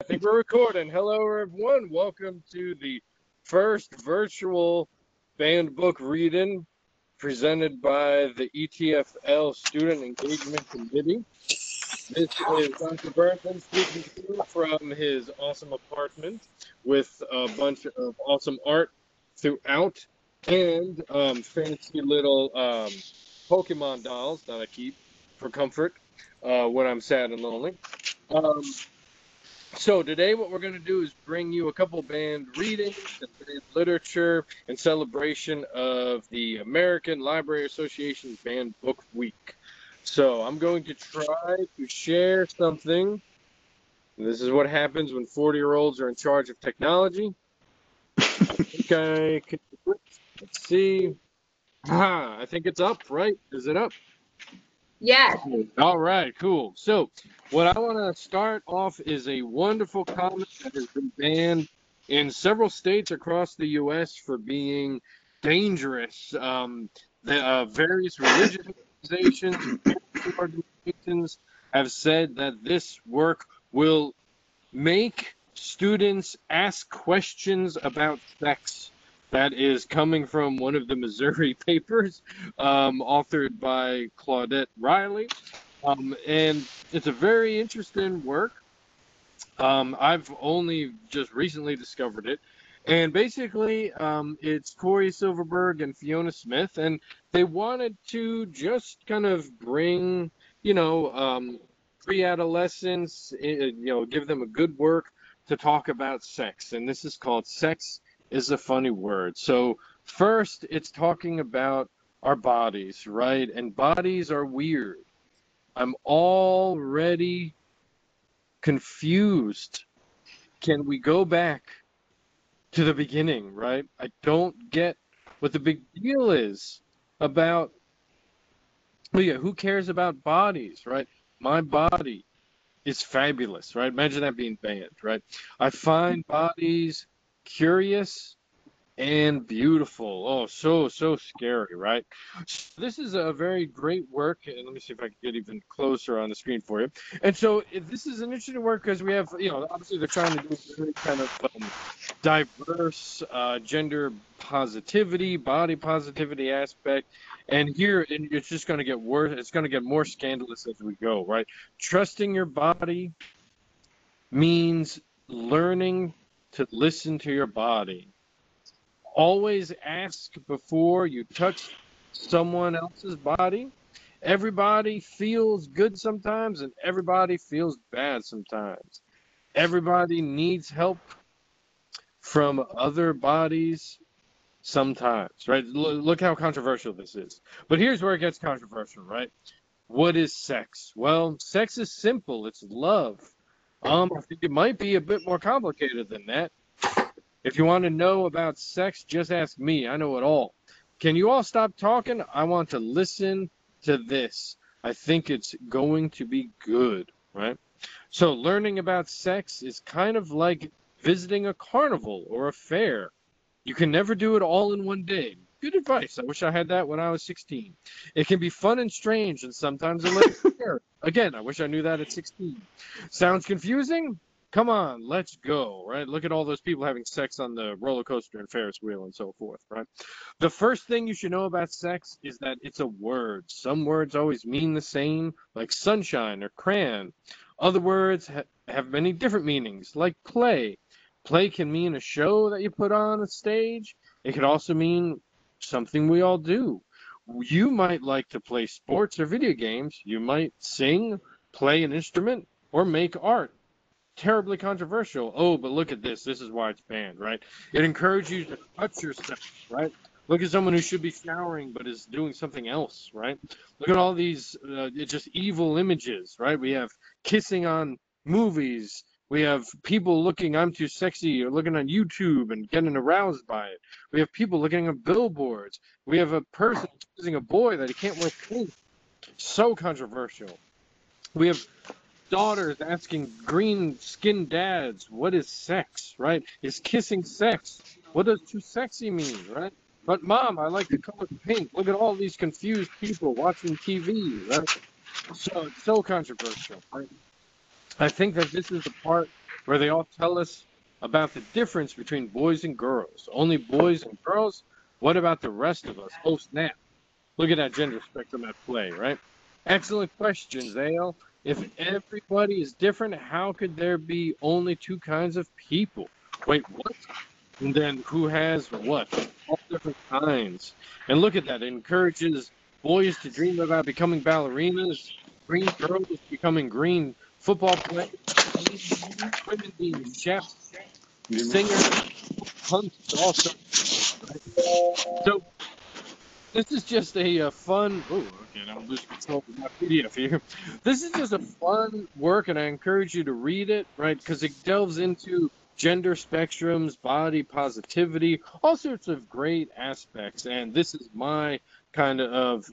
I think we're recording. Hello, everyone. Welcome to the first virtual banned book reading presented by the ETFL Student Engagement Committee. This is Dr. Berntsen speaking to you from his awesome apartment with a bunch of awesome art throughout and fancy little Pokemon dolls that I keep for comfort when I'm sad and lonely. Um, so today what we're going to do is bring you a couple banned readings and banned literature in celebration of the American Library Association's Banned Book Week. So I'm going to try to share something. This is what happens when 40-year-olds are in charge of technology. I think I can do it. Let's see. I think it's up, right? Is it up? Yes. All right, cool. So, what I want to start off is a wonderful comic that has been banned in several states across the U.S. for being dangerous. The various religious organizations, organizations have said that this work will make students ask questions about sex. That is coming from one of the Missouri papers, authored by Claudette Riley. And it's a very interesting work. I've only just recently discovered it. And basically, it's Corey Silverberg and Fiona Smith, and they wanted to just kind of bring, pre-adolescents, give them a good work to talk about sex. And this is called Sex is a Funny Word. So first, it's talking about our bodies, right? And bodies are weird. I'm already confused. Can we go back to the beginning, right? I don't get what the big deal is about, well, yeah, who cares about bodies, right? My body is fabulous, right? Imagine that being banned, right? I find bodies curious and beautiful. Oh, so scary, right? So this is a very great work, and let me see if I can get even closer on the screen for you. And so this is an interesting work because we have, obviously they're trying to do a very kind of diverse gender positivity, body positivity aspect. And here, it's just going to get worse. It's going to get more scandalous as we go, right? Trusting your body means learning to listen to your body. Always ask before you touch someone else's body. Everybody feels good sometimes, and everybody feels bad sometimes. Everybody needs help from other bodies sometimes, right? Look how controversial this is. But here's where it gets controversial, right? What is sex? Well, sex is simple. It's love. I think it might be a bit more complicated than that. If you want to know about sex, just ask me. I know it all. Can you all stop talking? I want to listen to this. I think it's going to be good, right? So learning about sex is kind of like visiting a carnival or a fair. You can never do it all in one day. Good advice. I wish I had that when I was 16. It can be fun and strange and sometimes a little scary. Again, I wish I knew that at 16. Sounds confusing? Come on, let's go, right? Look at all those people having sex on the roller coaster and Ferris wheel and so forth, right? The first thing you should know about sex is that it's a word. Some words always mean the same, like sunshine or crayon. Other words have many different meanings, like play. Play can mean a show that you put on a stage. It could also mean something we all do. You might like to play sports or video games. You might sing, play an instrument, or make art. Terribly controversial. Oh, but look at this. This is why it's banned, right? It encourages you to touch yourself, right? Look at someone who should be showering but is doing something else, right? Look at all these just evil images, right? We have kissing on movies. We have people looking, I'm too sexy, or looking on YouTube and getting aroused by it. We have people looking at billboards. We have a person accusing a boy that he can't wear pink. So controversial. We have daughters asking green-skinned dads, what is sex, right? Is kissing sex? What does too sexy mean, right? But mom, I like the color pink. Look at all these confused people watching TV, right? So controversial, right? I think that this is the part where they all tell us about the difference between boys and girls. Only boys and girls? What about the rest of us? Oh, snap. Look at that gender spectrum at play, right? Excellent question, Zale. If everybody is different, how could there be only two kinds of people? Wait, what? And then who has what? All different kinds. And look at that. It encourages boys to dream about becoming ballerinas, green girls becoming green football players, women being chefs, singers, punks, all sorts. Right? So this is just a fun. Oh, okay, I'm losing control of my PDF here. This is just a fun work, and I encourage you to read it, right? Because it delves into gender spectrums, body positivity, all sorts of great aspects. And this is my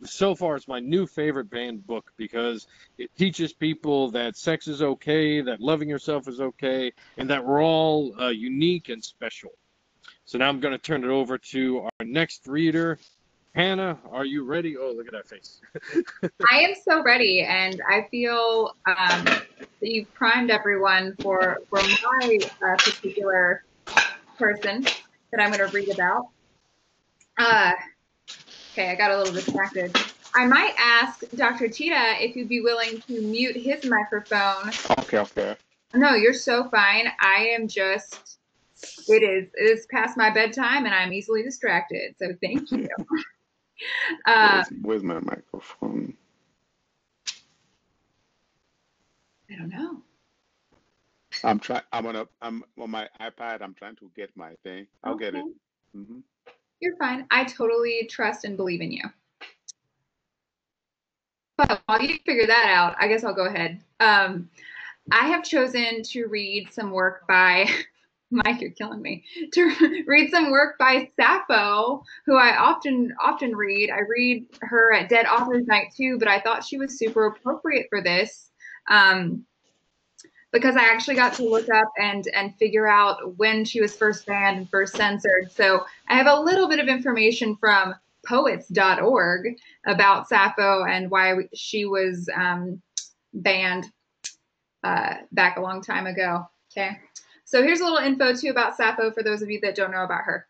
so far, it's my new favorite banned book because it teaches people that sex is okay, that loving yourself is okay, and that we're all unique and special. So now I'm going to turn it over to our next reader. Hannah, are you ready? Oh, look at that face. I am so ready, and I feel that you've primed everyone for my particular person that I'm going to read about. Okay, I got a little distracted. I might ask Dr. Tita if you'd be willing to mute his microphone. Okay. No, you're so fine. I am just, it is past my bedtime, and I'm easily distracted, so thank you. Where's my microphone? I don't know. I'm on my iPad. I'm trying to get my thing. I'll get it. Mm-hmm. You're fine. I totally trust and believe in you. But while you figure that out, I guess I'll go ahead. I have chosen to read some work by Mike, you're killing me. To read some work by Sappho, who I often read. I read her at Dead Authors Night too, but I thought she was super appropriate for this because I actually got to look up and figure out when she was first banned and first censored. So I have a little bit of information from poets.org about Sappho and why she was banned back a long time ago. Okay. So here's a little info too about Sappho for those of you that don't know about her.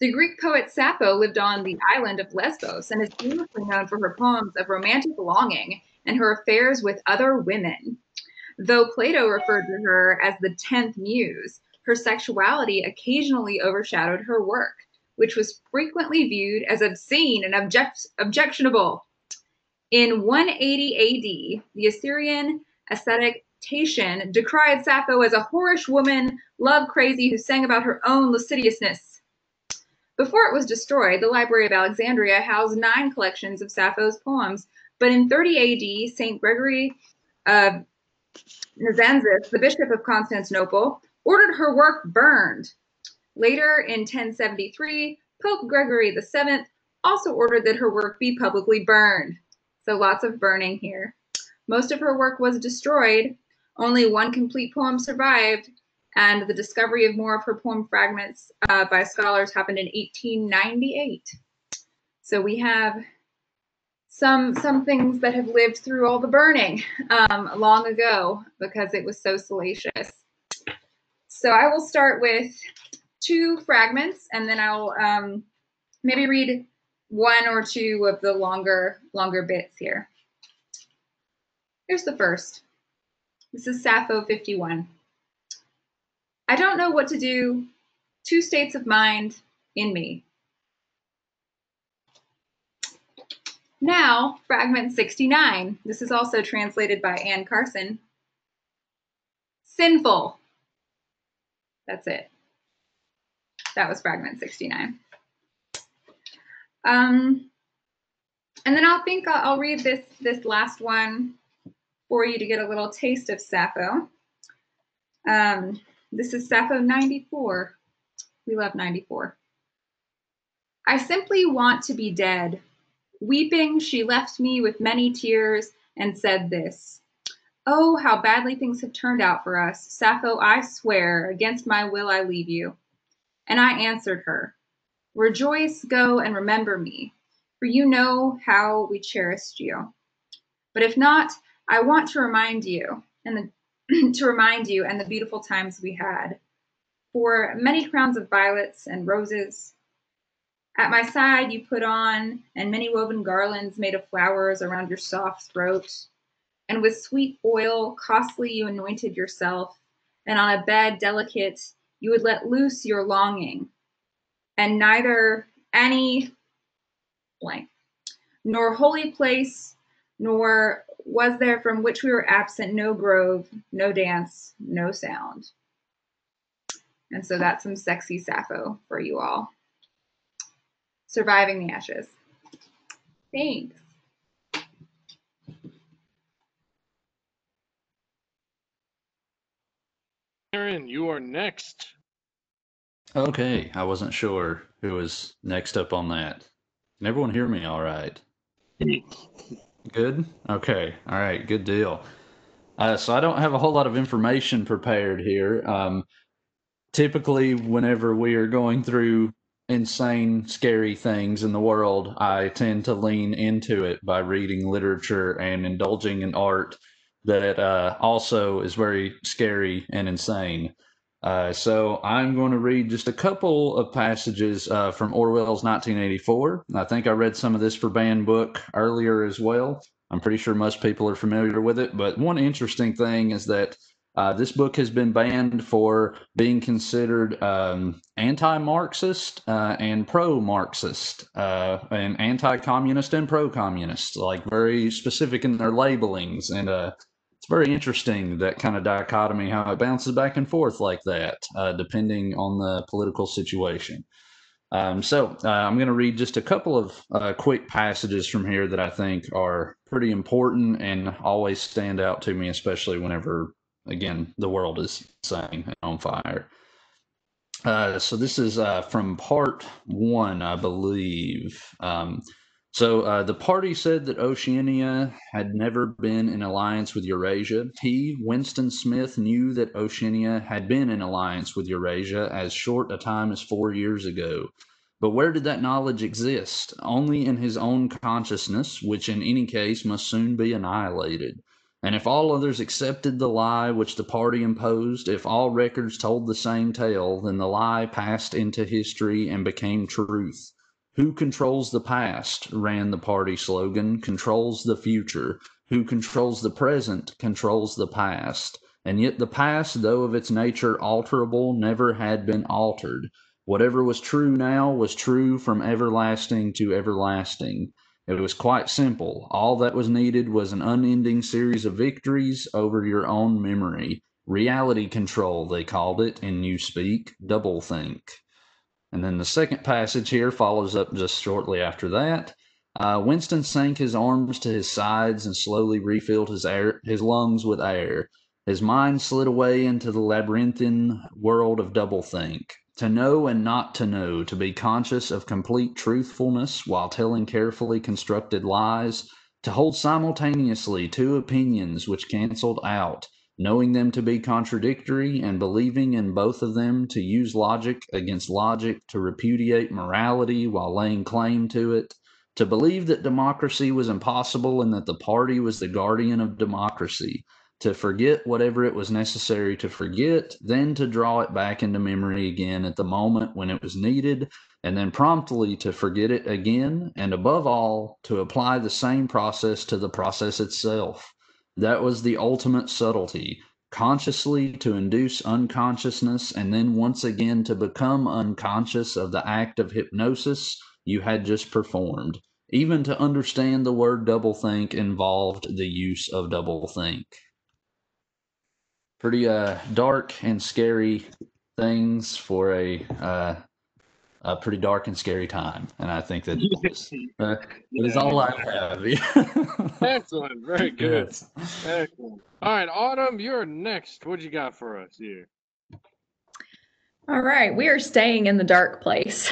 The Greek poet Sappho lived on the island of Lesbos and is famously known for her poems of romantic longing and her affairs with other women. Though Plato referred to her as the 10th muse, her sexuality occasionally overshadowed her work, which was frequently viewed as obscene and objectionable. In 180 AD, the Assyrian ascetic Tatian decried Sappho as a whorish woman, love-crazy, who sang about her own lasciviousness. Before it was destroyed, the Library of Alexandria housed 9 collections of Sappho's poems, but in 30 AD, St. Gregory of Nazianzus, the Bishop of Constantinople, ordered her work burned. Later, in 1073, Pope Gregory VII also ordered that her work be publicly burned. So lots of burning here. Most of her work was destroyed. Only one complete poem survived, and the discovery of more of her poem fragments by scholars happened in 1898. So we have some things that have lived through all the burning long ago because it was so salacious. So I will start with 2 fragments, and then I'll maybe read 1 or 2 of the longer bits here. Here's the first. This is Sappho 51. I don't know what to do. 2 states of mind in me. Now, fragment 69. This is also translated by Anne Carson. Sinful. That's it. That was fragment 69. And then I'll read this last one for you to get a little taste of Sappho. This is Sappho 94. We love 94. I simply want to be dead. Weeping, she left me with many tears and said this. Oh, how badly things have turned out for us. Sappho, I swear, against my will I leave you. And I answered her, rejoice, go and remember me, for you know how we cherished you. But if not, I want to remind you, and to remind you and the beautiful times we had. For many crowns of violets and roses. At my side you put on, and many woven garlands made of flowers around your soft throat. And with sweet oil costly you anointed yourself, and on a bed delicate you would let loose your longing. And neither any blank, nor holy place, nor was there from which we were absent no grove, no dance, no sound. And so that's some sexy Sappho for you all. Surviving the Ashes. Thanks. Aaron, you are next. Okay, I wasn't sure who was next up on that. Can everyone hear me all right? Good? Okay, all right, good deal. So I don't have a whole lot of information prepared here. Typically, whenever we are going through insane, scary things in the world, I tend to lean into it by reading literature and indulging in art that also is very scary and insane. So I'm going to read just a couple of passages from Orwell's 1984. I think I read some of this for Banned Book earlier as well. I'm pretty sure most people are familiar with it. But one interesting thing is that this book has been banned for being considered anti-Marxist and pro-Marxist, and anti-communist and pro-communist, like very specific in their labelings. And it's very interesting, that kind of dichotomy, how it bounces back and forth like that, depending on the political situation. So I'm going to read just a couple of quick passages from here that I think are pretty important and always stand out to me, especially whenever, again, the world is insane and on fire. So this is from part 1, I believe. The party said that Oceania had never been in alliance with Eurasia. He, Winston Smith, knew that Oceania had been in alliance with Eurasia as short a time as 4 years ago. But where did that knowledge exist? Only in his own consciousness, which in any case must soon be annihilated. And if all others accepted the lie which the party imposed, if all records told the same tale, then the lie passed into history and became truth. Who controls the past, ran the party slogan, controls the future. Who controls the present, controls the past. And yet the past, though of its nature alterable, never had been altered. Whatever was true now was true from everlasting to everlasting. It was quite simple. All that was needed was an unending series of victories over your own memory. Reality control, they called it in Newspeak. Doublethink. And then the second passage here follows up just shortly after that. Winston sank his arms to his sides and slowly refilled his lungs with air. His mind slid away into the labyrinthine world of doublethink. To know and not to know, to be conscious of complete truthfulness while telling carefully constructed lies, to hold simultaneously two opinions which canceled out, knowing them to be contradictory and believing in both of them, to use logic against logic, to repudiate morality while laying claim to it, to believe that democracy was impossible and that the party was the guardian of democracy, to forget whatever it was necessary to forget, then to draw it back into memory again at the moment when it was needed, and then promptly to forget it again, and above all, to apply the same process to the process itself. That was the ultimate subtlety, consciously to induce unconsciousness, and then once again to become unconscious of the act of hypnosis you had just performed. Even to understand the word doublethink involved the use of doublethink. Pretty dark and scary things for a pretty dark and scary time, and I think that is all I have. Excellent, very good. Yes. Excellent. All right, Autumn, you're next. What you got for us here? All right, we are staying in the dark place.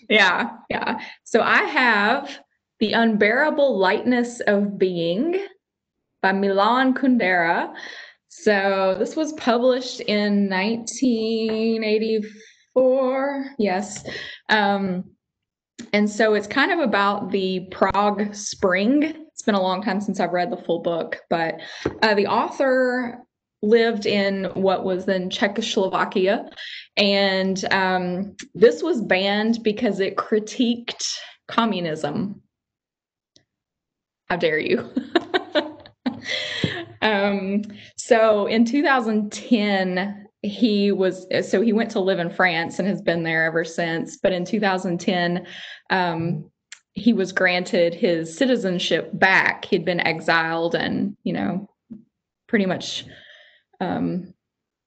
Yeah. So I have The Unbearable Lightness of Being by Milan Kundera. So this was published in 1984. Yes. And so it's kind of about the Prague Spring It's been a long time since I've read the full book, but the author lived in what was then Czechoslovakia, and this was banned because it critiqued communism. How dare you? So in 2010, he went to live in France and has been there ever since. But in 2010, he was granted his citizenship back. He'd been exiled and, pretty much,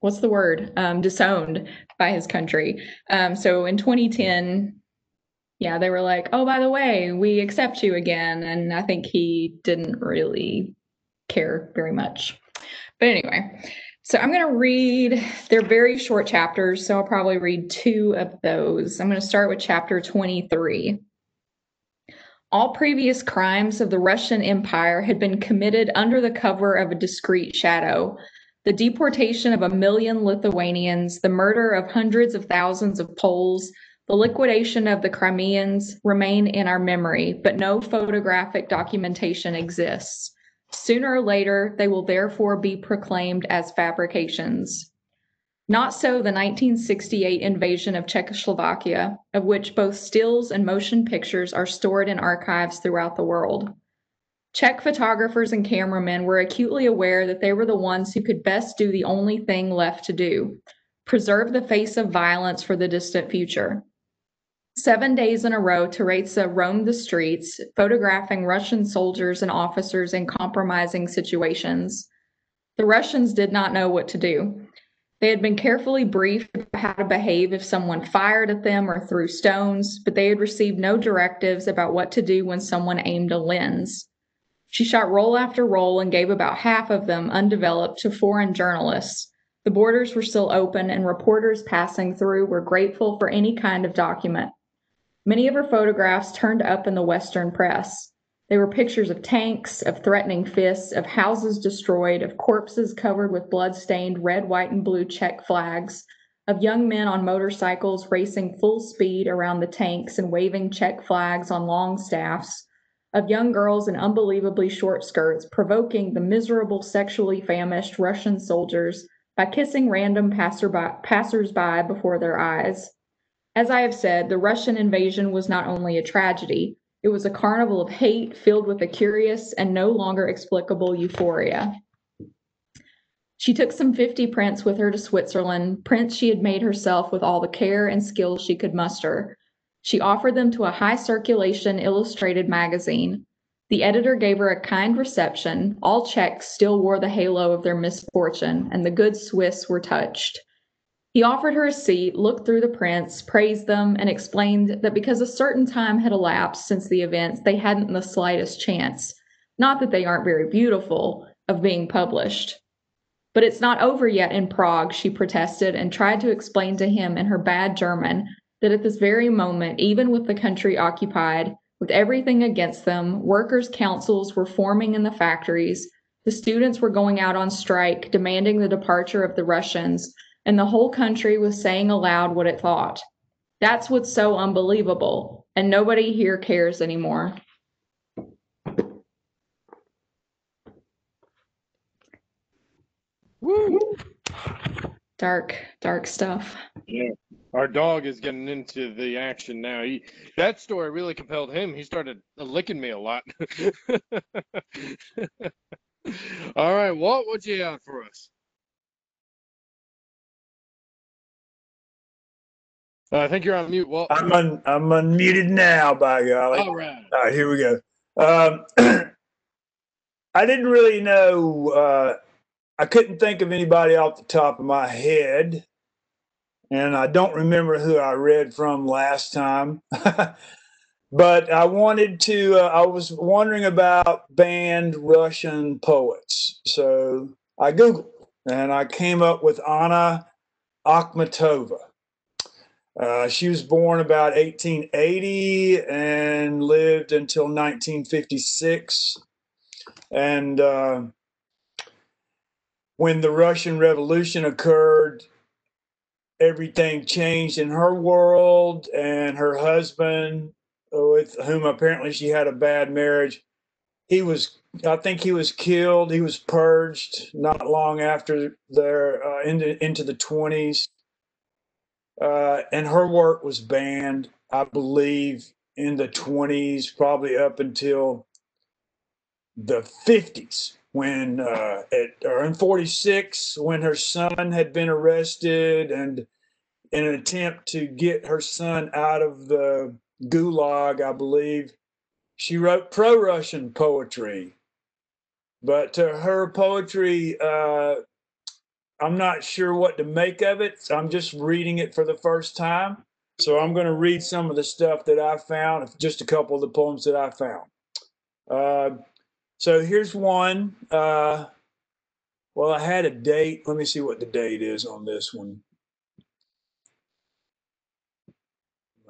what's the word? Disowned by his country. So in 2010, yeah, they were like, oh, by the way, we accept you again. And I think he didn't really care very much. But anyway, so I'm going to read, they're very short chapters, so I'll probably read 2 of those. I'm going to start with chapter 23. All previous crimes of the Russian Empire had been committed under the cover of a discreet shadow. The deportation of 1 million Lithuanians, the murder of hundreds of thousands of Poles, the liquidation of the Crimeans remain in our memory, but no photographic documentation exists. Sooner or later, they will therefore be proclaimed as fabrications. Not so the 1968 invasion of Czechoslovakia, of which both stills and motion pictures are stored in archives throughout the world. Czech photographers and cameramen were acutely aware that they were the ones who could best do the only thing left to do: preserve the face of violence for the distant future. 7 days in a row, Teresa roamed the streets, photographing Russian soldiers and officers in compromising situations. The Russians did not know what to do. They had been carefully briefed about how to behave if someone fired at them or threw stones, but they had received no directives about what to do when someone aimed a lens. She shot roll after roll and gave about half of them, undeveloped, to foreign journalists. The borders were still open, and reporters passing through were grateful for any kind of document. Many of her photographs turned up in the Western press. They were pictures of tanks, of threatening fists, of houses destroyed, of corpses covered with blood-stained red, white, and blue Czech flags, of young men on motorcycles racing full speed around the tanks and waving Czech flags on long staffs, of young girls in unbelievably short skirts provoking the miserable sexually famished Russian soldiers by kissing random passers-by before their eyes. As I have said, the Russian invasion was not only a tragedy, it was a carnival of hate filled with a curious and no longer explicable euphoria. She took some 50 prints with her to Switzerland, prints she had made herself with all the care and skill she could muster. She offered them to a high-circulation illustrated magazine. The editor gave her a kind reception. All Czechs still wore the halo of their misfortune, and the good Swiss were touched. He offered her a seat, looked through the prints, praised them, and explained that because a certain time had elapsed since the events, they hadn't the slightest chance, not that they aren't very beautiful, of being published. But it's not over yet in Prague, she protested, and tried to explain to him in her bad German that at this very moment, even with the country occupied, with everything against them, workers' councils were forming in the factories, the students were going out on strike, demanding the departure of the Russians, and the whole country was saying aloud what it thought. That's what's so unbelievable, and nobody here cares anymore. Woo! Dark, dark stuff. Yeah. Our dog is getting into the action now. That story really compelled him. He started licking me a lot. All right, Walt, what you got for us? I think you're on mute, Walt. I'm unmuted now, by golly. All right. All right, here we go. I didn't really know. I couldn't think of anybody off the top of my head, and I don't remember who I read from last time. But I wanted to. I was wondering about banned Russian poets, so I Googled and I came up with Anna Akhmatova. She was born about 1880 and lived until 1956. And when the Russian Revolution occurred, everything changed in her world, and her husband, with whom apparently she had a bad marriage, I think he was killed. He was purged not long after their into the 20s. And her work was banned, I believe, in the 20s, probably up until the 50s, when or in 46, when her son had been arrested, and in an attempt to get her son out of the gulag, I believe, she wrote pro-Russian poetry. But her poetry, I'm not sure what to make of it. I'm just reading it for the first time. So I'm going to read some of the stuff that I found, just a couple of the poems that I found. So here's one. Well, I had a date. Let me see what the date is on this one.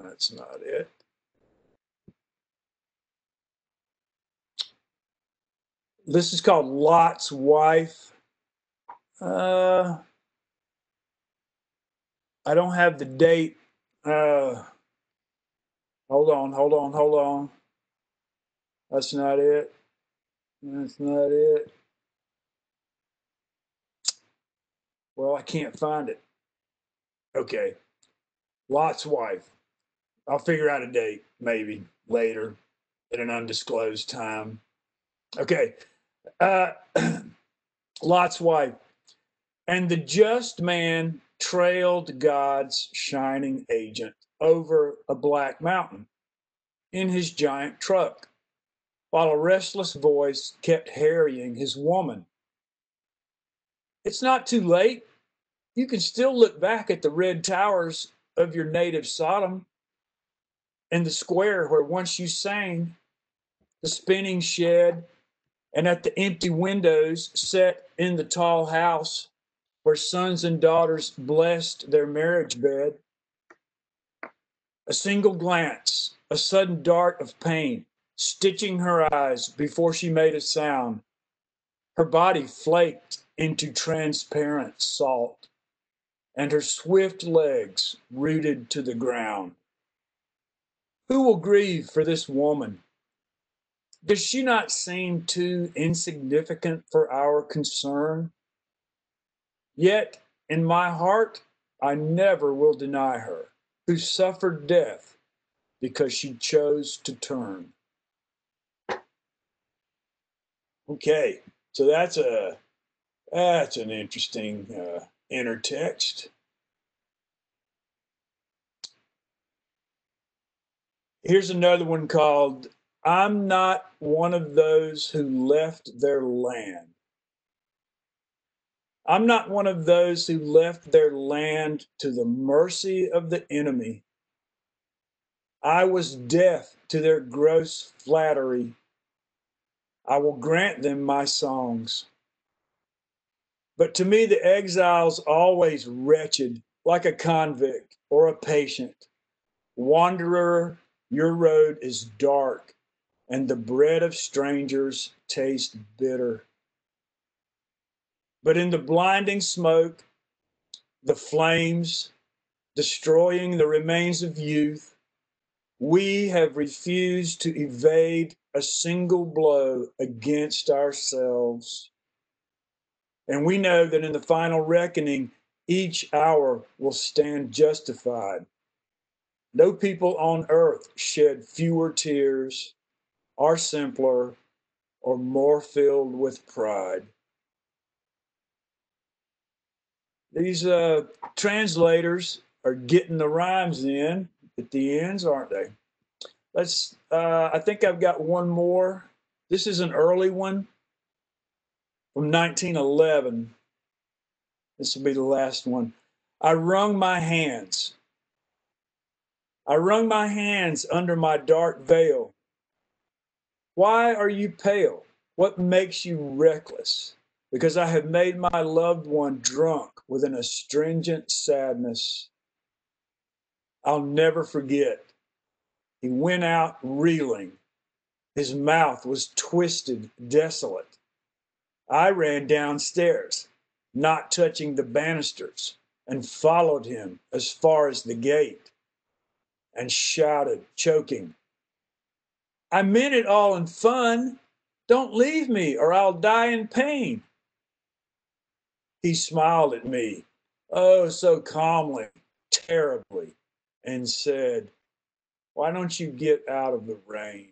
That's not it. This is called Lot's Wife. I don't have the date. Hold on. That's not it. That's not it. Well, I can't find it. Okay. Lot's Wife. I'll figure out a date, maybe later at an undisclosed time. Okay. Lot's Wife. And the just man trailed God's shining agent over a black mountain in his giant truck, while a restless voice kept harrying his woman. It's not too late. You can still look back at the red towers of your native Sodom, and the square where once you sang, the spinning shed, and at the empty windows set in the tall house where sons and daughters blessed their marriage bed. A single glance, a sudden dart of pain, stitching her eyes before she made a sound. Her body flaked into transparent salt, and her swift legs rooted to the ground. Who will grieve for this woman? Does she not seem too insignificant for our concern? Yet, in my heart, I never will deny her, who suffered death because she chose to turn. Okay, so that's an interesting inner text. Here's another one called "I'm Not One of Those Who Left Their Land." I'm not one of those who left their land to the mercy of the enemy. I was deaf to their gross flattery. I will grant them my songs. But to me, the exile's always wretched, like a convict or a patient. Wanderer, your road is dark, and the bread of strangers tastes bitter. But in the blinding smoke, the flames, destroying the remains of youth, we have refused to evade a single blow against ourselves. And we know that in the final reckoning, each hour will stand justified. No people on earth shed fewer tears, are simpler, or more filled with pride. These translators are getting the rhymes in at the ends, aren't they? I think I've got one more. This is an early one from 1911. This will be the last one. I wrung my hands. I wrung my hands under my dark veil. Why are you pale? What makes you reckless? Because I have made my loved one drunk with an astringent sadness. I'll never forget. He went out reeling. His mouth was twisted, desolate. I ran downstairs, not touching the banisters, and followed him as far as the gate, and shouted, choking, I meant it all in fun. Don't leave me or I'll die in pain. He smiled at me, oh, so calmly, terribly, and said, why don't you get out of the rain?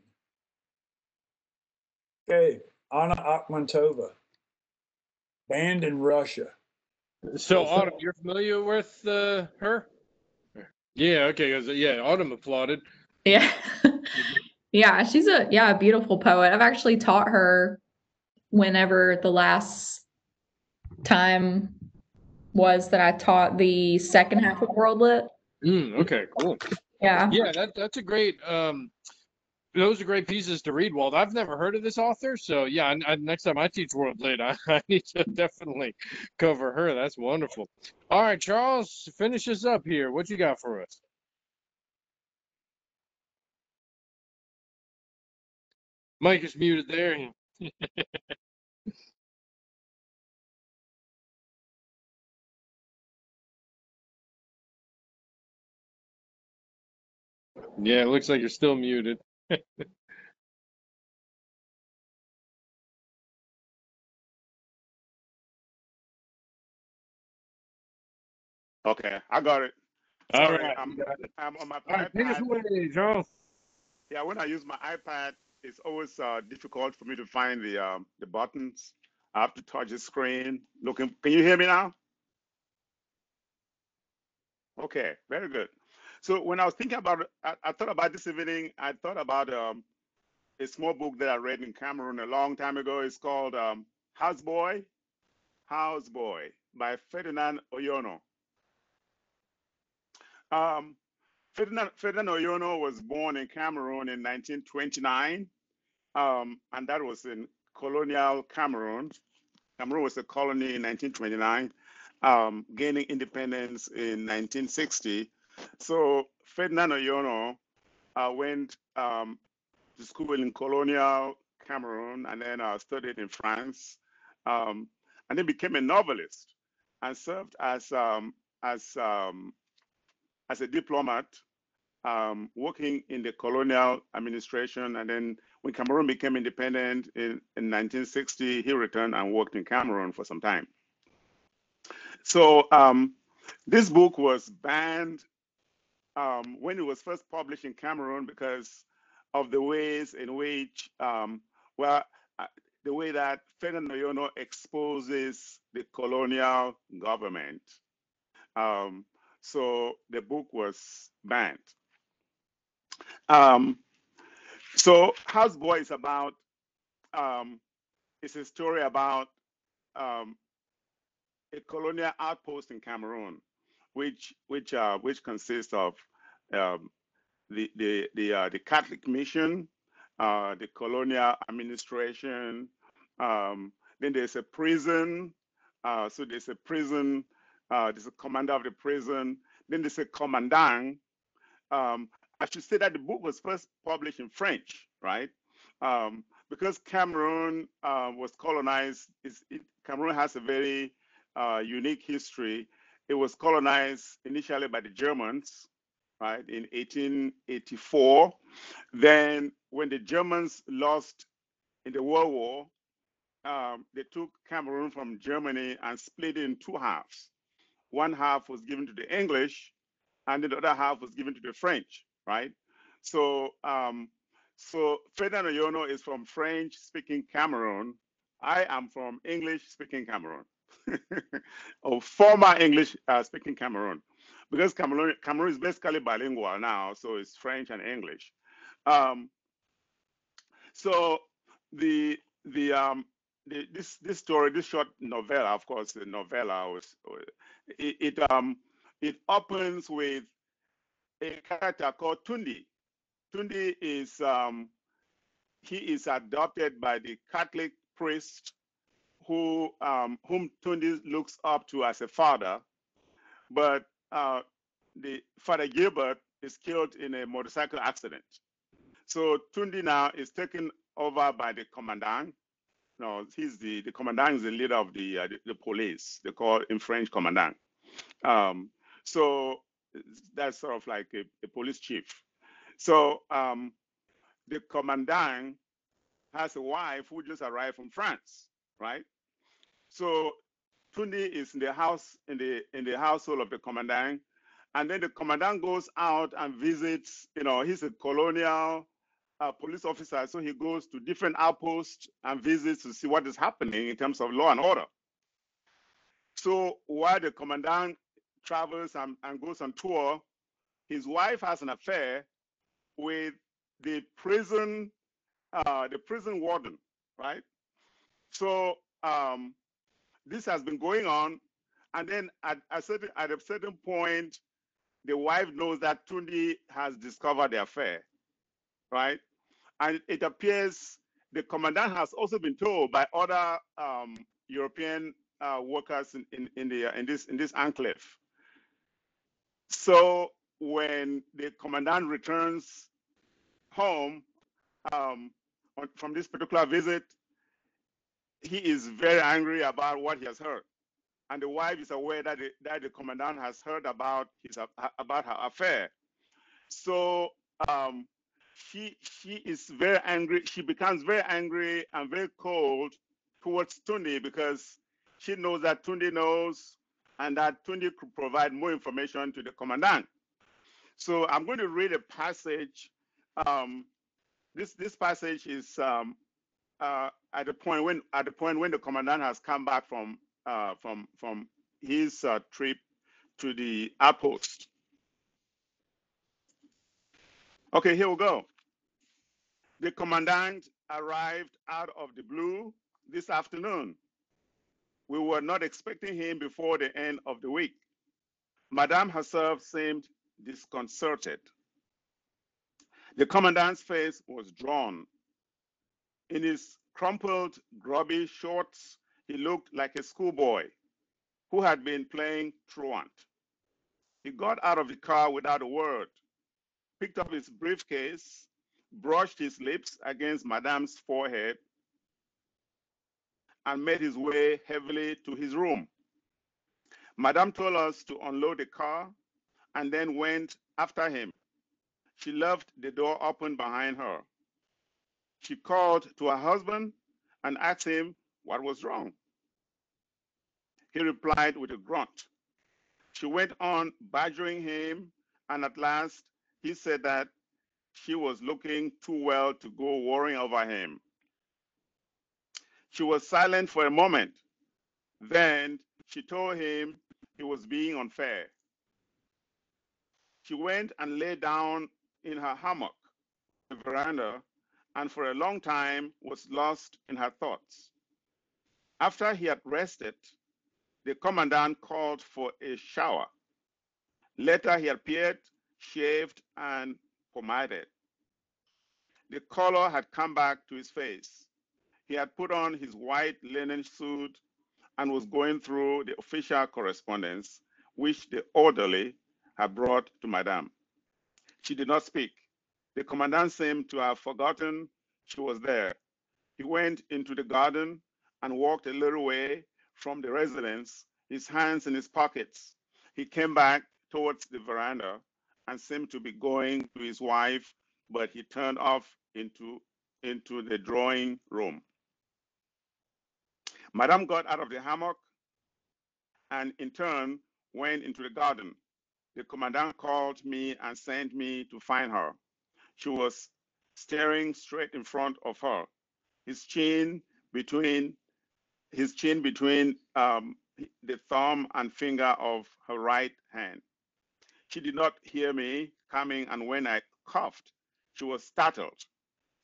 Okay, Anna Akhmatova, banned in Russia. So, Autumn, you're familiar with her? Yeah, okay, 'cause, yeah, Autumn applauded. Yeah. Yeah, she's a beautiful poet. I've actually taught her whenever the last time was that I taught the second half of World Lit. Okay, cool. Yeah. Yeah, that's a great those are great pieces to read, Walt. I've never heard of this author, so yeah, next time I teach World Lit, I need to definitely cover her. That's wonderful. All right, Charles, finish us up here. What you got for us? Mike is muted there. Yeah, it looks like you're still muted. Okay, I got it. All Sorry, right, you got it. I'm on my All right, take us iPad. away, Charles. Yeah, when I use my iPad, it's always difficult for me to find the buttons. I have to touch the screen. Looking, can you hear me now? Okay, very good. So when I was thinking about it, I thought about this evening. I thought about a small book that I read in Cameroon a long time ago. It's called Houseboy, Houseboy by Ferdinand Oyono. Um, Ferdinand Oyono was born in Cameroon in 1929, and that was in colonial Cameroon. Cameroon was a colony in 1929, gaining independence in 1960. So Ferdinand Oyono went to school in colonial Cameroon and then studied in France, and then became a novelist and served as as a diplomat, working in the colonial administration. And then when Cameroon became independent in 1960, he returned and worked in Cameroon for some time. So this book was banned when it was first published in Cameroon because of the ways in which, well, the way that Ferdinand Oyono exposes the colonial government. So the book was banned. So Houseboy is about, it's a story about a colonial outpost in Cameroon, which consists of um, the Catholic mission, the colonial administration. Then there's a prison. So there's a prison. There's a commander of the prison. Then there's a commandant. I should say that the book was first published in French, right? Because Cameroon was colonized. Cameroon has a very unique history. It was colonized initially by the Germans, right, in 1884. Then, when the Germans lost in the World War, they took Cameroon from Germany and split it in two halves. One half was given to the English, and the other half was given to the French, right? So, so Ferdinand Oyono is from French-speaking Cameroon. I am from English-speaking Cameroon, or former English-speaking Cameroon, because Cameroon is basically bilingual now, so it's French and English. Um, so the the this story, this short novella, of course, the novella was it opens with a character called Tundi. Tundi is he is adopted by the Catholic priest whom Tundi looks up to as a father, but the Father Gilbert is killed in a motorcycle accident. So Tundi now is taken over by the commandant. No, he's the commandant is the leader of the police. They call in French commandant. So that's sort of like a police chief. So the commandant has a wife who just arrived from France, right? So Tunde is in the house, in the household of the commandant, and then the commandant goes out and visits. He's a colonial police officer, so he goes to different outposts and visits to see what is happening in terms of law and order. So while the commandant travels and goes on tour, his wife has an affair with the prison warden, right? So this has been going on, and then at a certain point, the wife knows that Tunde has discovered the affair, right? And it appears the commandant has also been told by other European workers in this enclave. So when the commandant returns home from this particular visit, he is very angry about what he has heard, and the wife is aware that the commandant has heard about her affair. So she is very angry. She becomes very angry and very cold towards Tunde because she knows that Tunde knows, and that Tunde could provide more information to the commandant. So I'm going to read a passage. This passage is at the point when the commandant has come back from his trip to the outpost. Okay, here we go. The commandant arrived out of the blue this afternoon. We were not expecting him before the end of the week. Madame herself seemed disconcerted. The commandant's face was drawn. In his crumpled, grubby shorts, he looked like a schoolboy who had been playing truant. He got out of the car without a word, picked up his briefcase, brushed his lips against Madame's forehead, and made his way heavily to his room. Madame told us to unload the car and then went after him. She left the door open behind her. She called to her husband and asked him what was wrong. He replied with a grunt. She went on badgering him, and at last he said that she was looking too well to go worrying over him. She was silent for a moment. Then she told him he was being unfair. She went and lay down in her hammock on the veranda, and for a long time was lost in her thoughts. After he had rested, the commandant called for a shower. Later he appeared, shaved and pomaded. The color had come back to his face. He had put on his white linen suit and was going through the official correspondence which the orderly had brought to Madame. She did not speak. The commandant seemed to have forgotten she was there. He went into the garden and walked a little way from the residence, his hands in his pockets. He came back towards the veranda and seemed to be going to his wife, but he turned off into the drawing room. Madame got out of the hammock and in turn went into the garden. The commandant called me and sent me to find her. She was staring straight in front of her, his chin between the thumb and finger of her right hand. She did not hear me coming, and when I coughed, she was startled.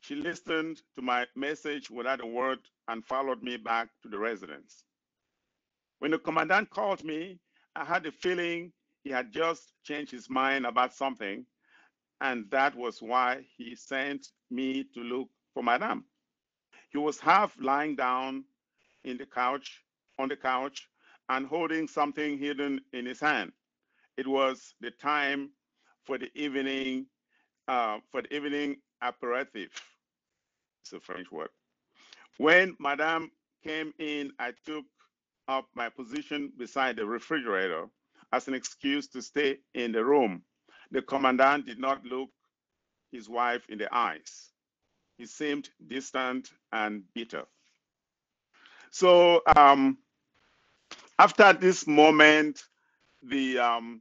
She listened to my message without a word and followed me back to the residence. When the commandant called me, I had the feeling he had just changed his mind about something, and that was why he sent me to look for Madame. He was half lying down on the couch, and holding something hidden in his hand. It was the time for the evening aperitif. It's a French word. When Madame came in, I took up my position beside the refrigerator as an excuse to stay in the room. The commandant did not look his wife in the eyes. He seemed distant and bitter. So after this moment, the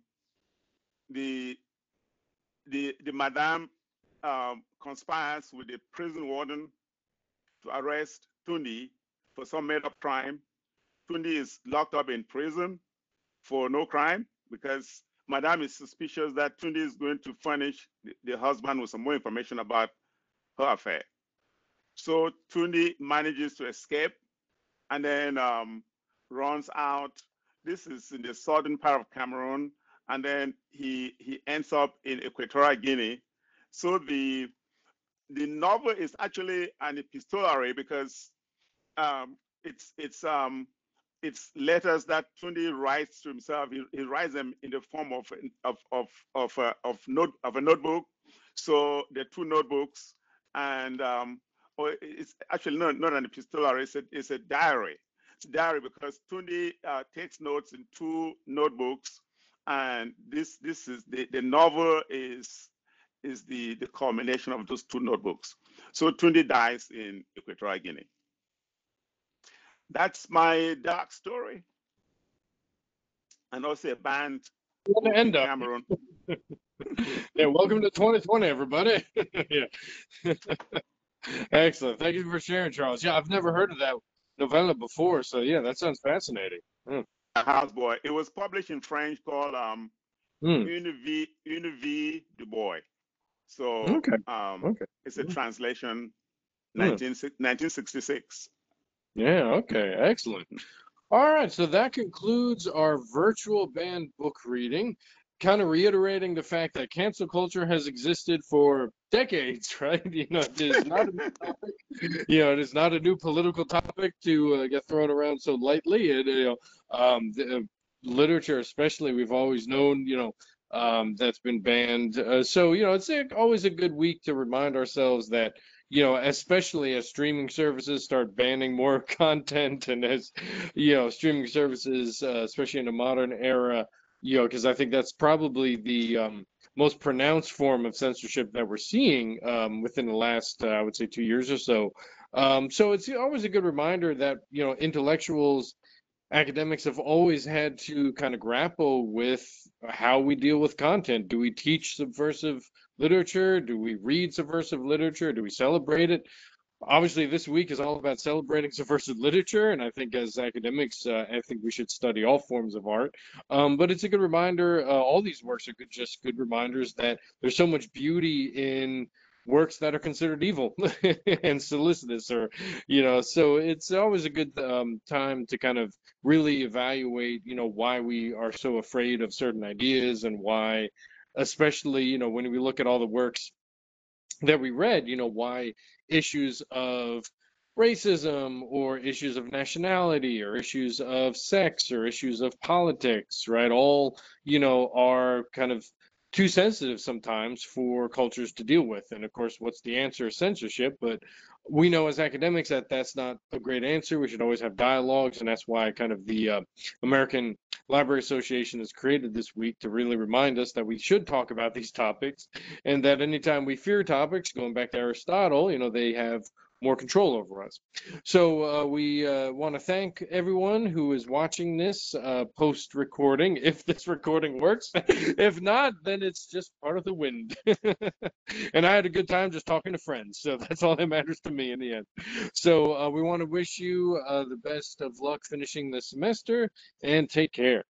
madam conspires with the prison warden to arrest Tundi for some made-up crime. Tundi is locked up in prison for no crime because madam is suspicious that Tundi is going to furnish the husband with some more information about her affair. So Tundi manages to escape and then runs out. This is in the southern part of Cameroon, and then he ends up in Equatorial Guinea. So the novel is actually an epistolary because it's letters that Tundi writes to himself. He writes them in the form of a notebook. So there are two notebooks, and or it's actually not an epistolary. It's a diary. It's a diary because Tundi takes notes in two notebooks, and this is the novel is the culmination of those two notebooks. So Tundi dies in Equatorial Guinea. That's my dark story. And also a band in Cameroon. Yeah, welcome to 2020, everybody. Yeah. Excellent. Thank you for sharing, Charles. Yeah, I've never heard of that novella before, so yeah, that sounds fascinating. Houseboy. It was published in French called Une vie du boy. So Okay. It's a translation, 1966. Yeah, okay, excellent. All right, so that concludes our virtual banned book reading, kind of reiterating the fact that cancel culture has existed for decades, right? It is not a new topic. It is not a new political topic to get thrown around so lightly. Literature, especially, we've always known, that's been banned. So, it's always a good week to remind ourselves that especially as streaming services start banning more content and as, streaming services, especially in the modern era, because I think that's probably the most pronounced form of censorship that we're seeing within the last, I would say, 2 years or so. So it's always a good reminder that, intellectuals, academics have always had to kind of grapple with how we deal with content. Do we teach subversive literature? Do we read subversive literature? Do we celebrate it? Obviously, this week is all about celebrating subversive literature, and I think as academics, I think we should study all forms of art. But it's a good reminder. All these works are just good reminders that there's so much beauty in works that are considered evil and solicitous, or so it's always a good time to kind of really evaluate, why we are so afraid of certain ideas and why, especially, when we look at all the works that we read, why issues of racism or issues of nationality or issues of sex or issues of politics, right? All, are kind of too sensitive sometimes for cultures to deal with. And of course, what's the answer? Censorship. But we know as academics that that's not a great answer. We should always have dialogues. And that's why kind of the American Library Association has created this week to really remind us that we should talk about these topics, and that anytime we fear topics, going back to Aristotle, they have more control over us. So we want to thank everyone who is watching this post recording, if this recording works. If not, then it's just part of the wind. And I had a good time just talking to friends, so that's all that matters to me in the end. So we want to wish you the best of luck finishing the semester, and take care.